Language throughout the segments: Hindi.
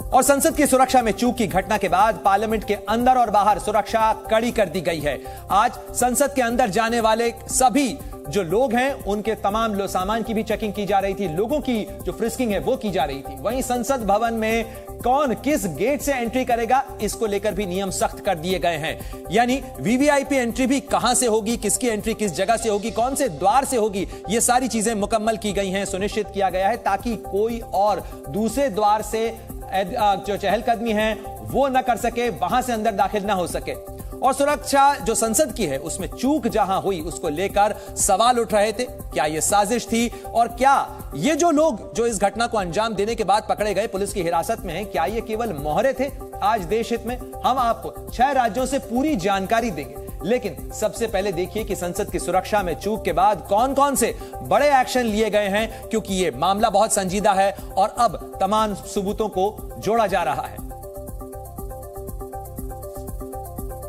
और संसद की सुरक्षा में चूक की घटना के बाद पार्लियामेंट के अंदर और बाहर सुरक्षा कड़ी कर दी गई है। आज संसद के अंदर जाने वाले सभी जो लोग हैं उनके तमाम सामान की भी चेकिंग की जा रही थी, लोगों की जो फ्रिस्किंग है वो की जा रही थी। वहीं संसद भवन में कौन किस गेट से एंट्री करेगा इसको लेकर भी नियम सख्त कर दिए गए हैं। यानी वीवीआईपी एंट्री भी कहां से होगी, किसकी एंट्री किस जगह से होगी, कौन से द्वार से होगी, ये सारी चीजें मुकम्मल की गई हैं, सुनिश्चित किया गया है ताकि कोई और दूसरे द्वार से जो चहलकदमी है वो न कर सके, वहां से अंदर दाखिल ना हो सके। और सुरक्षा जो संसद की है उसमें चूक जहां हुई उसको लेकर सवाल उठ रहे थे। क्या यह साजिश थी और क्या ये जो लोग जो इस घटना को अंजाम देने के बाद पकड़े गए पुलिस की हिरासत में हैं, क्या ये केवल मोहरे थे? आज देश हित में हम आपको 6 राज्यों से पूरी जानकारी देंगे, लेकिन सबसे पहले देखिए कि संसद की सुरक्षा में चूक के बाद कौन कौन से बड़े एक्शन लिए गए हैं, क्योंकि यह मामला बहुत संजीदा है और अब तमाम सबूतों को जोड़ा जा रहा है।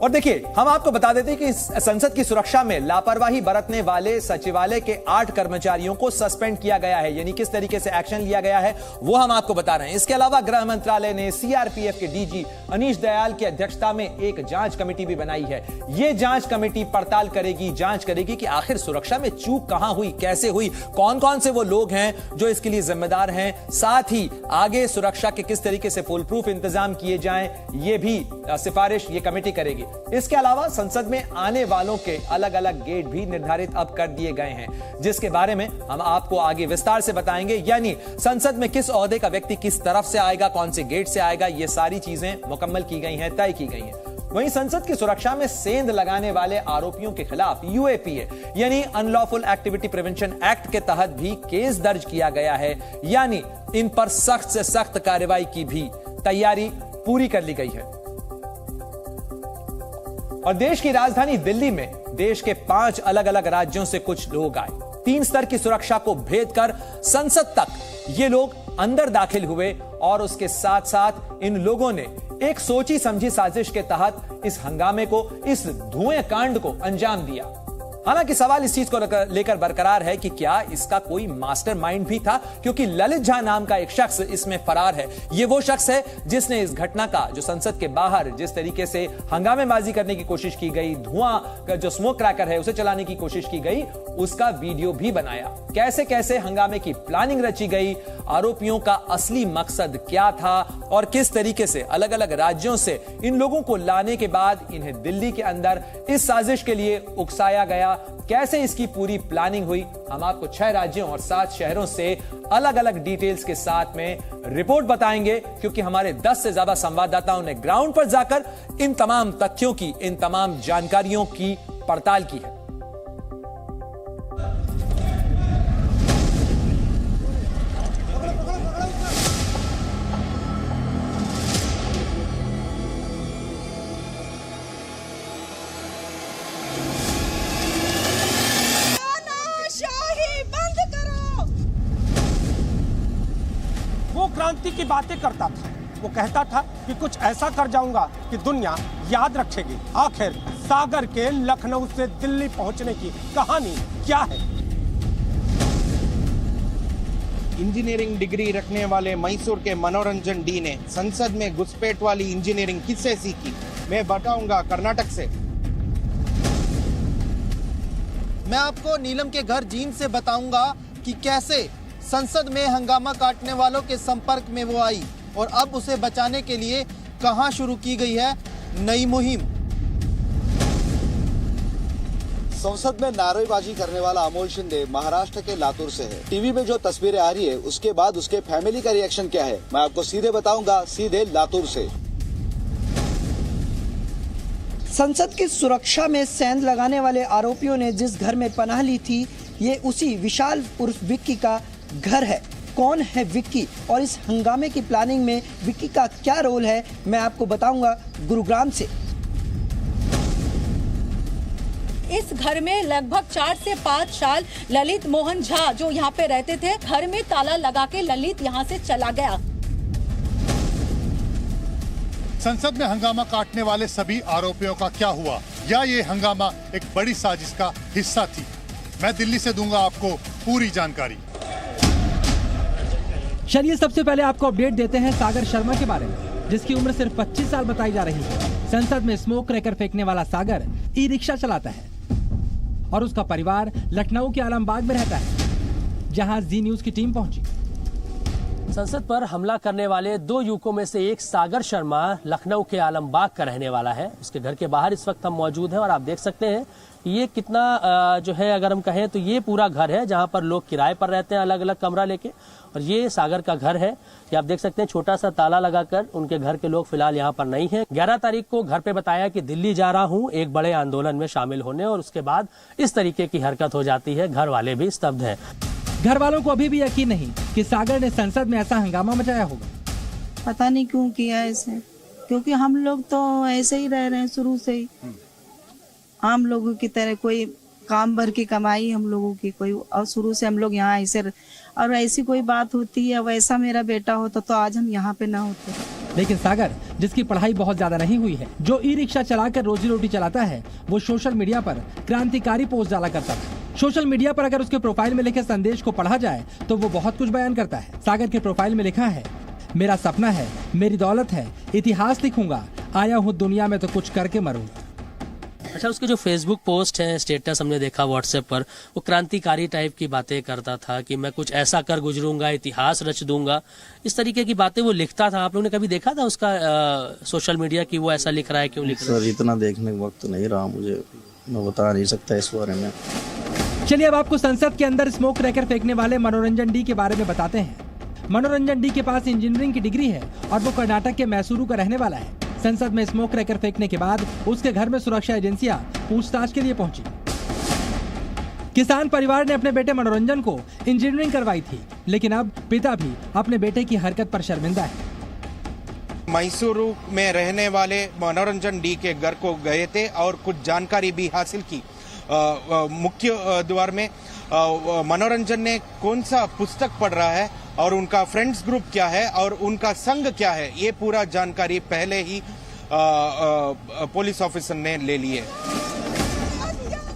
और देखिए, हम आपको बता देते हैं कि संसद की सुरक्षा में लापरवाही बरतने वाले सचिवालय के 8 कर्मचारियों को सस्पेंड किया गया है। यानी किस तरीके से एक्शन लिया गया है वो हम आपको बता रहे हैं। इसके अलावा गृह मंत्रालय ने सीआरपीएफ के डीजी अनीश दयाल की अध्यक्षता में एक जांच कमेटी भी बनाई है। यह जांच कमेटी पड़ताल करेगी, जांच करेगी कि आखिर सुरक्षा में चूक कहां हुई, कैसे हुई, कौन कौन से वो लोग हैं जो इसके लिए जिम्मेदार हैं, साथ ही आगे सुरक्षा के किस तरीके से फुल प्रूफ इंतजाम किए जाएं, ये भी सिफारिश ये कमेटी करेगी। इसके अलावा संसद में आने वालों के अलग अलग गेट भी निर्धारित अब कर दिए गए हैं, जिसके बारे में हम आपको आगे विस्तार से बताएंगे। यानी संसद में किस ओहदे का व्यक्ति किस तरफ से आएगा, कौन से गेट से आएगा, ये सारी चीजें मुकम्मल की गई हैं, तय की गई हैं। वहीं संसद की सुरक्षा में सेंध लगाने वाले आरोपियों के खिलाफ यूएपीए यानी अनलॉफुल एक्टिविटी प्रिवेंशन एक्ट के तहत भी केस दर्ज किया गया है। यानी इन पर सख्त से सख्त कार्रवाई की भी तैयारी पूरी कर ली गई है। और देश की राजधानी दिल्ली में देश के 5 अलग अलग राज्यों से कुछ लोग आए। 3 स्तर की सुरक्षा को भेद कर संसद तक ये लोग अंदर दाखिल हुए और उसके साथ साथ इन लोगों ने एक सोची समझी साजिश के तहत इस हंगामे को, इस धुएं कांड को अंजाम दिया। हालांकि सवाल इस चीज को लेकर बरकरार है कि क्या इसका कोई मास्टरमाइंड भी था, क्योंकि ललित झा नाम का एक शख्स इसमें फरार है। ये वो शख्स है जिसने इस घटना का जो संसद के बाहर जिस तरीके से हंगामेबाजी करने की कोशिश की गई, धुआं का जो स्मोक क्रैकर है उसे चलाने की कोशिश की गई, उसका वीडियो भी बनाया। कैसे कैसे हंगामे की प्लानिंग रची गई, आरोपियों का असली मकसद क्या था और किस तरीके से अलग अलग राज्यों से इन लोगों को लाने के बाद इन्हें दिल्ली के अंदर इस साजिश के लिए उकसाया गया, कैसे इसकी पूरी प्लानिंग हुई, हम आपको 6 राज्यों और 7 शहरों से अलग अलग डिटेल्स के साथ में रिपोर्ट बताएंगे, क्योंकि हमारे 10 से ज्यादा संवाददाताओं ने ग्राउंड पर जाकर इन तमाम तथ्यों की, इन तमाम जानकारियों की पड़ताल की है। क्रांति की बातें करता था, वो कहता था कि कुछ ऐसा कर जाऊंगा कि दुनिया याद रखेगी। आखिर सागर के लखनऊ से दिल्ली पहुंचने की कहानी क्या है? इंजीनियरिंग डिग्री रखने वाले मैसूर के मनोरंजन डी ने संसद में घुसपैठ वाली इंजीनियरिंग किससे सीखी, मैं बताऊंगा कर्नाटक से। मैं आपको नीलम के घर जींद से बताऊंगा कि कैसे संसद में हंगामा काटने वालों के संपर्क में वो आई और अब उसे बचाने के लिए कहां शुरू की गई है नई मुहिम। संसद में नारेबाजी करने वाला अमोल शिंदे महाराष्ट्र के लातूर से है। टीवी में जो तस्वीरें आ रही है उसके बाद उसके फैमिली का रिएक्शन क्या है, मैं आपको सीधे बताऊंगा, सीधे लातूर से। संसद की सुरक्षा में सेंध लगाने वाले आरोपियों ने जिस घर में पनाह ली थी, ये उसी विशाल उर्फ विक्की का घर है। कौन है विक्की और इस हंगामे की प्लानिंग में विक्की का क्या रोल है, मैं आपको बताऊंगा गुरुग्राम से। इस घर में लगभग 4 से 5 साल ललित मोहन झा जो यहाँ पे रहते थे, घर में ताला लगा के ललित यहाँ से चला गया। संसद में हंगामा काटने वाले सभी आरोपियों का क्या हुआ, या ये हंगामा एक बड़ी साजिश का हिस्सा थी? मैं दिल्ली से दूंगा आपको पूरी जानकारी। चलिए सबसे पहले आपको अपडेट देते हैं सागर शर्मा के बारे में, जिसकी उम्र सिर्फ 25 साल बताई जा रही है। संसद में स्मोक क्रैकर फेंकने वाला सागर ई रिक्शा चलाता है और उसका परिवार लखनऊ के आलमबाग में रहता है, जहां जी न्यूज की टीम पहुंची। संसद पर हमला करने वाले 2 युवकों में से एक सागर शर्मा लखनऊ के आलमबाग का रहने वाला है। उसके घर के बाहर इस वक्त हम मौजूद हैं और आप देख सकते हैं ये कितना जो है, अगर हम कहें तो ये पूरा घर है जहां पर लोग किराए पर रहते हैं अलग अलग कमरा लेके, और ये सागर का घर है। ये आप देख सकते हैं छोटा सा ताला लगाकर उनके घर के लोग फिलहाल यहाँ पर नहीं हैं। 11 तारीख को घर पे बताया कि दिल्ली जा रहा हूँ एक बड़े आंदोलन में शामिल होने, और उसके बाद इस तरीके की हरकत हो जाती है। घर वाले भी स्तब्ध हैं। घर वालों को अभी भी यकीन नहीं कि सागर ने संसद में ऐसा हंगामा मचाया होगा। पता नहीं क्यों किया ऐसे, क्योंकि हम लोग तो ऐसे ही रह रहे हैं शुरू से ही, आम लोगों की तरह। कोई काम भर की कमाई हम लोगों की कोई, और शुरू से हम लोग यहाँ ऐसे, और ऐसी कोई बात होती है वैसा मेरा बेटा होता तो आज हम यहाँ पे ना होते। लेकिन सागर, जिसकी पढ़ाई बहुत ज्यादा नहीं हुई है, जो ई रिक्शा चलाकर रोजी रोटी चलाता है, वो सोशल मीडिया पर क्रांतिकारी पोस्ट डाला करता था। सोशल मीडिया पर अगर उसके प्रोफाइल में लिखे संदेश को पढ़ा जाए तो वो बहुत कुछ बयान करता है। सागर के प्रोफाइल में लिखा है, मेरा सपना है, मेरी दौलत है, इतिहास लिखूंगा, आया हूँ दुनिया में तो कुछ करके मरूंगा। अच्छा, उसके जो फेसबुक पोस्ट है, स्टेटस हमने देखा व्हाट्सएप पर, वो क्रांतिकारी टाइप की बातें करता था कि मैं कुछ ऐसा कर गुजरूंगा, इतिहास रच दूंगा, इस तरीके की बातें वो लिखता था। आप लोगों ने कभी देखा था उसका सोशल मीडिया की वो ऐसा लिख रहा है, क्यों लिख रहा है? सर इतना देखने का वक्त नहीं रहा मुझे, मैं बता नहीं सकता इस बारे में। चलिए अब आपको संसद के अंदर स्मोक क्रैकर फेंकने वाले मनोरंजन डी के बारे में बताते हैं। मनोरंजन डी के पास इंजीनियरिंग की डिग्री है और वो कर्नाटक के मैसूरू का रहने वाला है। संसद में स्मोक क्रैकर फेंकने के बाद उसके घर में सुरक्षा एजेंसियां पूछताछ के लिए पहुंची। किसान परिवार ने अपने बेटे मनोरंजन को इंजीनियरिंग करवाई थी, लेकिन अब पिता भी अपने बेटे की हरकत पर शर्मिंदा है। मैसूरू में रहने वाले मनोरंजन डी के घर को गए थे और कुछ जानकारी भी हासिल की। मुख्य द्वार में मनोरंजन ने कौन सा पुस्तक पढ़ रहा है और उनका फ्रेंड्स ग्रुप क्या है और उनका संघ क्या है, ये पूरा जानकारी पहले ही पुलिस ऑफिसर ने ले ली है।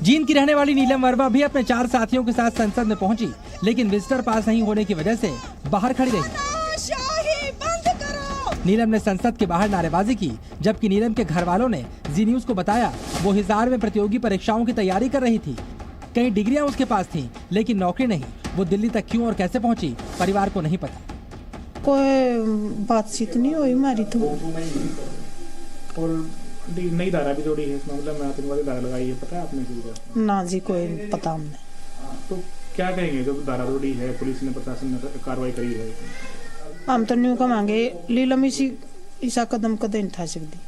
जींद की रहने वाली नीलम वर्मा भी अपने 4 साथियों के साथ संसद में पहुंची, लेकिन विजिटर पास नहीं होने की वजह से बाहर खड़ी रही। नीलम ने संसद के बाहर नारेबाजी की, जबकि नीलम के घर वालों ने जी न्यूज को बताया वो हिसार में प्रतियोगी परीक्षाओं की तैयारी कर रही थी। कई डिग्रियां उसके पास थीं, लेकिन नौकरी नहीं। वो दिल्ली तक क्यों और कैसे पहुंची, परिवार को नहीं पता। कोई बातचीत नहीं हुई हमारी तो। और नई धारा भी जोड़ी है इसमें, मतलब आतंकवादी धारा लगाई है, पता है आपने? ना जी, कोई पता हमने। तो क्या कहेंगे जब धारा जोड़ी है, पुलिस ने, प्रशासन ने कार्रवाई करी है? हम तो न्यू कमांगे लीलम इसा कदम कदम नहीं उठा सकती।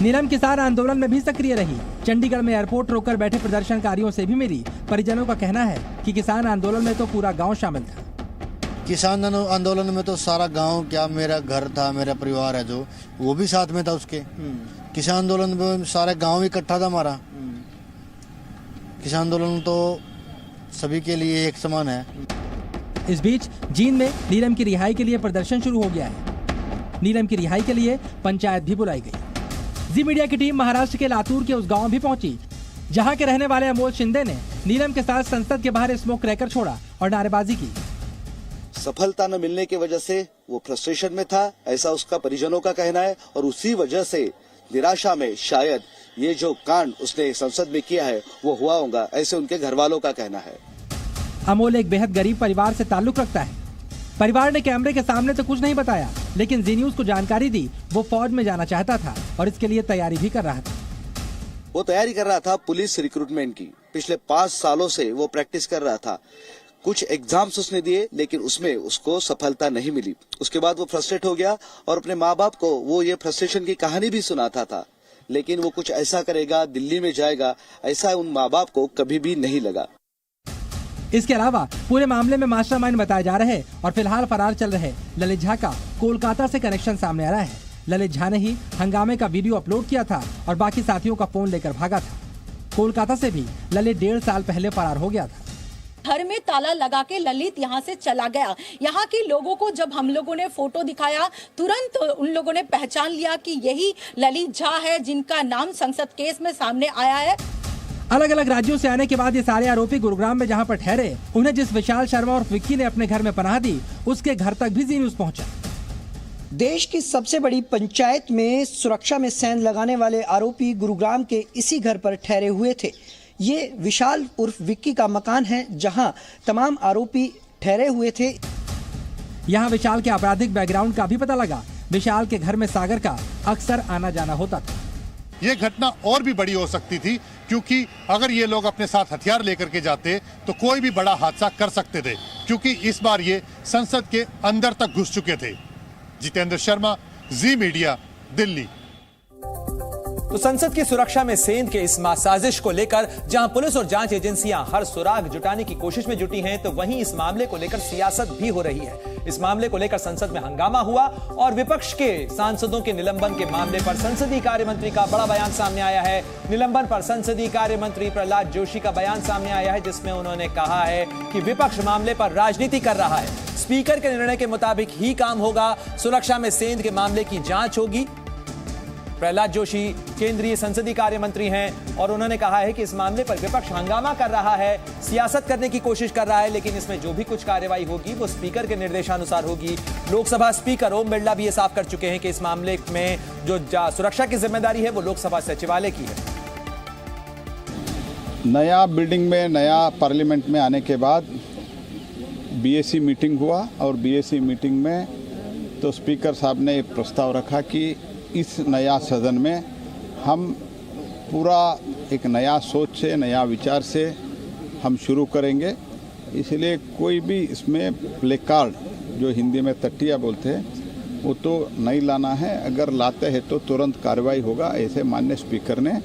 नीलम किसान आंदोलन में भी सक्रिय रही। चंडीगढ़ में एयरपोर्ट रोककर बैठे प्रदर्शनकारियों से भी मिली। परिजनों का कहना है कि किसान आंदोलन में तो पूरा गांव शामिल था। किसान आंदोलन में तो सारा गांव क्या, मेरा घर था, मेरा परिवार है जो, वो भी साथ में था उसके। किसान आंदोलन में सारे गांव इकट्ठा था हमारा। किसान आंदोलन तो सभी के लिए एक समान है। इस बीच जींद में नीलम की रिहाई के लिए प्रदर्शन शुरू हो गया है। नीलम की रिहाई के लिए पंचायत भी बुलाई गई। जी मीडिया की टीम महाराष्ट्र के लातूर के उस गांव भी पहुंची, जहां के रहने वाले अमोल शिंदे ने नीलम के साथ संसद के बाहर स्मोक क्रैकर छोड़ा और नारेबाजी की। सफलता न मिलने की वजह से वो फ्रस्ट्रेशन में था, ऐसा उसका परिजनों का कहना है, और उसी वजह से निराशा में शायद ये जो कांड उसने संसद में किया है वो हुआ होगा, ऐसे उनके घर वालों का कहना है। अमोल एक बेहद गरीब परिवार से ताल्लुक रखता है। परिवार ने कैमरे के सामने तो कुछ नहीं बताया, लेकिन जी न्यूज को जानकारी दी वो फौज में जाना चाहता था और इसके लिए तैयारी भी कर रहा था। वो तैयारी कर रहा था पुलिस रिक्रूटमेंट की। पिछले 5 सालों से वो प्रैक्टिस कर रहा था। कुछ एग्जाम्स उसने दिए, लेकिन उसमें उसको सफलता नहीं मिली। उसके बाद वो फ्रस्ट्रेट हो गया और अपने माँ बाप को वो ये फ्रस्ट्रेशन की कहानी भी सुनाता था, लेकिन वो कुछ ऐसा करेगा, दिल्ली में जाएगा, ऐसा उन माँ बाप को कभी भी नहीं लगा। इसके अलावा पूरे मामले में मास्टरमाइंड बताए जा रहे और फिलहाल फरार चल रहे ललित झा का कोलकाता से कनेक्शन सामने आ रहा है। ललित झा ने ही हंगामे का वीडियो अपलोड किया था और बाकी साथियों का फोन लेकर भागा था। कोलकाता से भी ललित 1.5 साल पहले फरार हो गया था। घर में ताला लगा के ललित यहाँ से चला गया। यहाँ के लोगों को जब हम लोगों ने फोटो दिखाया, तुरंत उन लोगों ने पहचान लिया कि यही ललित झा है, जिनका नाम संसद केस में सामने आया है। अलग अलग राज्यों से आने के बाद ये सारे आरोपी गुरुग्राम में जहां पर ठहरे, उन्हें जिस विशाल शर्मा और विक्की ने अपने घर में पनाह दी, उसके घर तक भी जी न्यूज पहुंचा। देश की सबसे बड़ी पंचायत में सुरक्षा में सेंध लगाने वाले आरोपी गुरुग्राम के इसी घर पर ठहरे हुए थे। ये विशाल उर्फ विक्की का मकान है जहां तमाम आरोपी ठहरे हुए थे। यहाँ विशाल के आपराधिक बैकग्राउंड का भी पता लगा। विशाल के घर में सागर का अक्सर आना जाना होता था। ये घटना और भी बड़ी हो सकती थी, क्योंकि अगर ये लोग अपने साथ हथियार लेकर के जाते तो कोई भी बड़ा हादसा कर सकते थे, क्योंकि इस बार ये संसद के अंदर तक घुस चुके थे। जितेंद्र शर्मा, जी मीडिया, दिल्ली। तो संसद की सुरक्षा में सेंध के इस साजिश को लेकर जहां पुलिस और जांच एजेंसियां हर सुराग जुटाने की कोशिश में जुटी हैं, तो वहीं इस मामले को लेकर सियासत भी हो रही है। इस मामले को लेकर संसद में हंगामा हुआ और विपक्ष के सांसदों के निलंबन के मामले पर संसदीय कार्य मंत्री का बड़ा बयान सामने आया है। निलंबन पर संसदीय कार्य मंत्री प्रहलाद जोशी का बयान सामने आया है, जिसमें उन्होंने कहा है कि विपक्ष मामले पर राजनीति कर रहा है। स्पीकर के निर्णय के मुताबिक ही काम होगा। सुरक्षा में सेंध के मामले की जांच होगी। प्रहलाद जोशी केंद्रीय संसदीय कार्य मंत्री हैं और उन्होंने कहा है कि इस मामले पर विपक्ष हंगामा कर रहा है, सियासत करने की कोशिश कर रहा है, लेकिन इसमें जो भी कुछ कार्रवाई होगी वो स्पीकर के निर्देशानुसार होगी। लोकसभा स्पीकर ओम बिरला भी ये साफ कर चुके हैं कि इस मामले में जो सुरक्षा की जिम्मेदारी है वो लोकसभा सचिवालय की है। नया बिल्डिंग में नया पार्लियामेंट में आने के बाद बीएसी मीटिंग हुआ और बीएसी मीटिंग में तो स्पीकर साहब ने एक प्रस्ताव रखा कि इस नया सदन में हम पूरा एक नया सोच से, नया विचार से हम शुरू करेंगे। इसलिए कोई भी इसमें प्ले कार्ड, जो हिंदी में तट्टिया बोलते हैं, वो तो नहीं लाना है। अगर लाते हैं तो तुरंत कार्रवाई होगा, ऐसे माननीय स्पीकर ने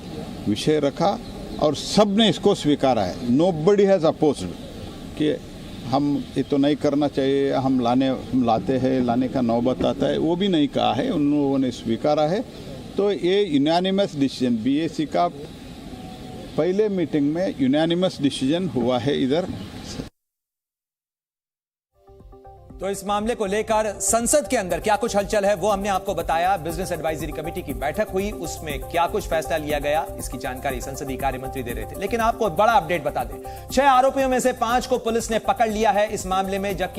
विषय रखा और सब ने इसको स्वीकारा है। नोबडी हैज़ अपोज्ड कि हम ये तो नहीं करना चाहिए, हम लाते हैं, लाने का नौबत आता है, वो भी नहीं कहा है, उन लोगों ने स्वीकारा है। तो ये यूनानिमस डिसीजन, बीएसी का पहले मीटिंग में यूनानिमस डिसीजन हुआ है इधर। तो इस मामले को लेकर संसद के अंदर क्या कुछ हलचल है वो हमने आपको बताया। बिजनेस एडवाइजरी कमेटी की बैठक हुई, उसमें क्या कुछ फैसला लिया गया, इसकी जानकारी संसदीय कार्य मंत्री दे रहे थे। लेकिन आपको बड़ा अपडेट बता दें, 6 आरोपियों में से 5 को पुलिस ने पकड़ लिया है इस मामले में, जबकि